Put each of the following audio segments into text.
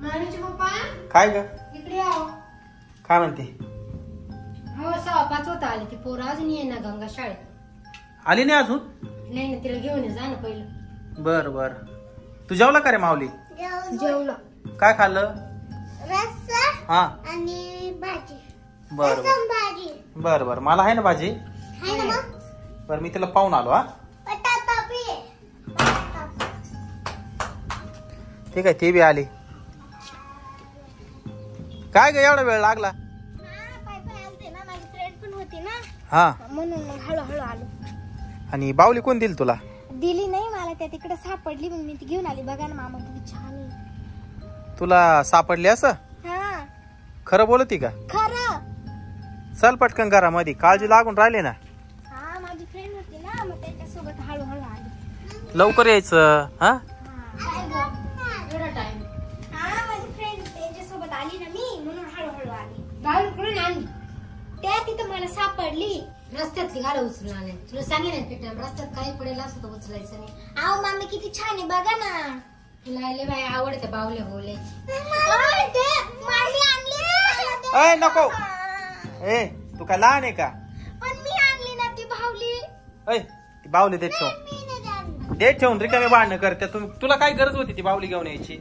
माणूचे पप्पा काय ग इकडे आव. काय म्हणते? हो 6:05 होता आले ती पोरं अजून ये ना गंगा शाळेत. आली नाही अजून? नाही ना तिला घेऊन जा ना पहिलं. बर बर. तू जेवला का रे माऊली? जेवलं. काय खाल्लं? रस्सा हा आणि भाजी. बर भाजी बर बर. मला आहे ना भाजी. आहे ना मग? बर मी तिला पाहून आलो. हा बटाटा बी. ठीक आहे ते बी आली. काय ग एवढा वेळ लागला? पाय आलते ना माझी फ्रेंड पण होती ना हा म्हणून मग हळूहळू आलो. आणि बावली कोण दिली तुला? दिली नाही मला त्या तिकडे सापडली मग मी ती घेऊन आली. बघा ना मामा किती छान आहे. तुला सापडली असं? हा खरं बोलती का? खरं. चल पटकन घरामध्ये काळजी लागून राहिली ना. हा माझी फ्रेंड होती ना मग त्याच्यासोबत हळूहळू आली. लवकर यायचं. हा एवढा टाइम. हा माझी फ्रेंड त्याच्यासोबत आली ना मी म्हणून हळूहळू आली. बाहेर कुठून आणली? त्या तिथं मला सापडली. रस्त्यातली गाडी उचलून आले. तुला सांगेन ना रस्त्यात काही पडेल असं तर उचलायचं नाही. आव मामी किती छान आहे बघा ना. तिला आले बाय आवडते बावल्या बोलायची. अय नको. ए तू काय लहान आहे का? पण मी आणली ना ती भावली. अय ती बावली देत ठेवून. मी नाही आणली. देत ठेवून रिकामी भांडणं करते. तुला काय गरज होती ती बावली घेऊन यायची?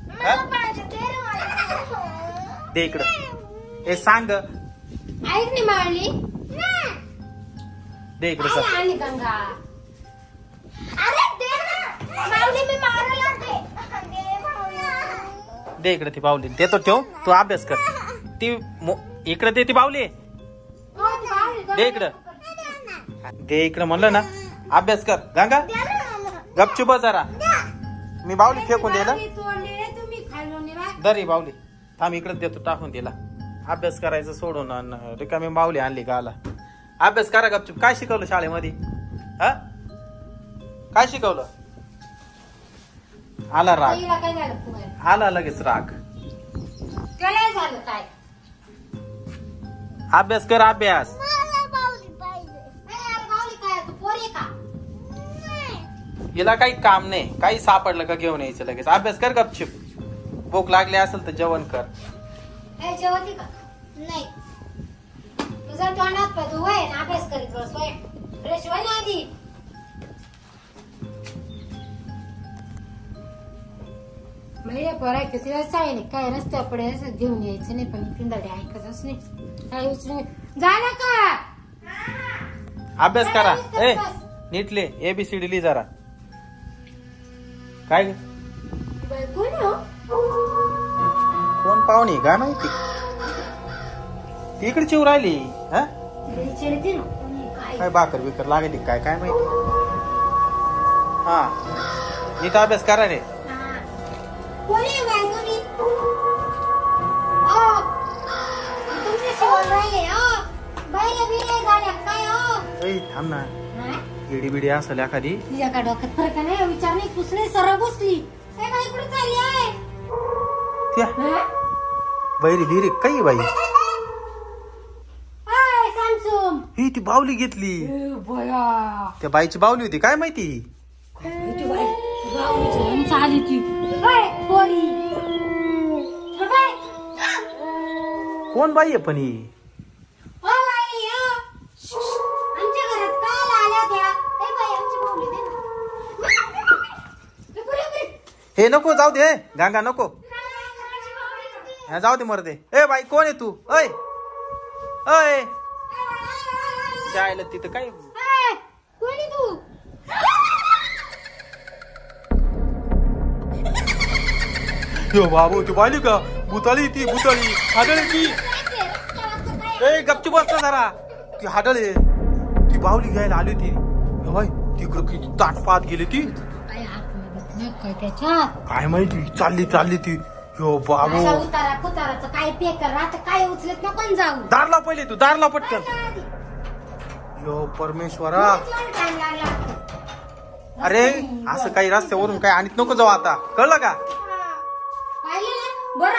मला पाहिजे ते रे मला. दे इकडं. ए सांग ऐक नाही मारली. दे इकडं सर. आणि गंगा अरे दे ना मावली मी मारायला दे. दे भावली. दे इकडे ती बावली. देतो ठेव. तू अभ्यास कर. ती इकडे दे ती बावली. दे इकडं. दे इकडं म्हणलं ना. अभ्यास कर. गंगा गपचूप जरा. मी बावली फेकून द्यायला. दर ही बावली. थांब इकडेच देतो टाकून दिला. अभ्यास करायचं सोडून रिकामी बावली आणली का आला. अभ्यास करा गपचूप. काय शिकवलं शाळेमध्ये? हा काय शिकवलं? आला राग. काय झालं? आला लगेच राग. काय झालं काय? अभ्यास कर अभ्यास. मला भावली पाहिजे. बावली काय तू पोरी का? हिला काही काम नाही. काही सापडलं का घेऊन यायचं लगेच. अभ्यास कर गपचूप. भूक लागली असेल तर जेवण कर. जेवती का? नाही तुझा तोंडात पाय तू वय ना अभ्यास करीत बस वय. फ्रेश व्हाय ना आधी. म्हणजे पोराय तिला सांगितले काय रस्त्यावर पडेल असं घेऊन यायचं नाही. पण पिंदाडे ऐकतच नाही. काय उचलून झालं का? अभ्यास करा. ए नीटले ABCD ली जरा. काय कोण हो? कोण पाहुणी का माहिती? ती इकडे चिव राहिली. हा विचारते ना काय काय भाकर बिकर लागली काय काय माहिती. हा नीट अभ्यास करा रे. कोणी बाय तुम्ही? ओ तुमचे शिवण राहिले. ओ बाईला बिले झाल्या काय हो? ए थांब ना. इडी बिडी असेल एखादी. तुझ्या का डोक्यात फरक नाही. विचार नाही पुसले सरळ घुसली. ए बाई कुठे चालली आहे? त्या बैरी बिरी काही बाई. हाय सॅमसंग. ही ती बावली घेतली. बया त्या बाईची बावली होती काय माहिती. चाली ती पोरी. कोण बाई आहे पण ही? आमच्या घरात काय आल्या त्या? ए बाई आमची भावली दे ना. हे नको जाऊ दे. गांगा नको. हा जाऊ दे मरदे. ए बाई कोण आहे तू? अय अय जायला तिथं काय? कोणी तू? यो बाबू तू पाहिली का? भुताळी ती भुताळी हाडळ ती. ए गपचूप बसता जरा. ती हाडळ आहे. ती बावली घ्यायला आली होती. बाई तिकडं किती ताट पाहत गेली ती. काय हात काय त्याच्यात? काय माहिती चालली ती. यो बाबू उतारा कुताराचं काय पेकर राहत काय उचलत ना पण जाऊ. दार लाव पहिले. तू दार लाव पटकन. यो परमेश्वरा. टाइम लागला. अरे असं काही रस्त्यावरून काय आणत नको जाऊ आता. कळलं का? पाहिलं ना बरं